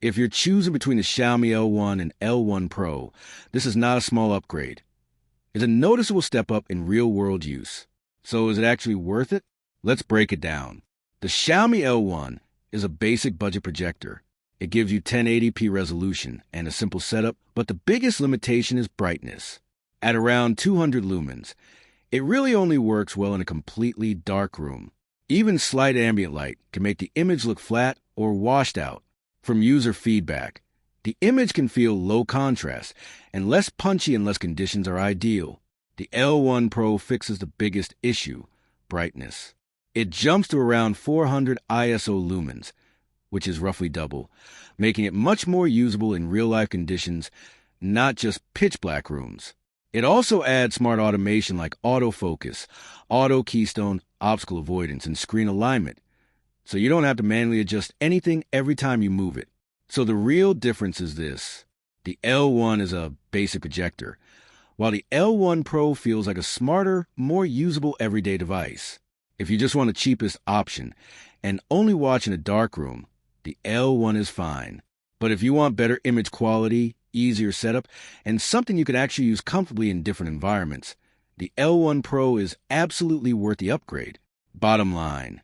If you're choosing between the Xiaomi L1 and L1 Pro, this is not a small upgrade. It's a noticeable step up in real-world use. So is it actually worth it? Let's break it down. The Xiaomi L1 is a basic budget projector. It gives you 1080p resolution and a simple setup, but the biggest limitation is brightness. At around 200 lumens, it really only works well in a completely dark room. Even slight ambient light can make the image look flat or washed out. From user feedback, the image can feel low contrast and less punchy unless conditions are ideal. The L1 Pro fixes the biggest issue, brightness. It jumps to around 400 ISO lumens, which is roughly double, making it much more usable in real-life conditions, not just pitch-black rooms. It also adds smart automation like autofocus, auto keystone, obstacle avoidance, and screen alignment, so you don't have to manually adjust anything every time you move it. So the real difference is this. The L1 is a basic projector, while the L1 Pro feels like a smarter, more usable everyday device. If you just want the cheapest option and only watch in a dark room, the L1 is fine. But if you want better image quality, easier setup, and something you can actually use comfortably in different environments, the L1 Pro is absolutely worth the upgrade. Bottom line,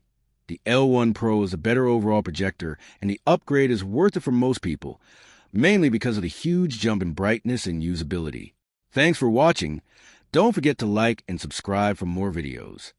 the L1 Pro is a better overall projector, and the upgrade is worth it for most people, mainly because of the huge jump in brightness and usability. Thanks for watching. Don't forget to like and subscribe for more videos.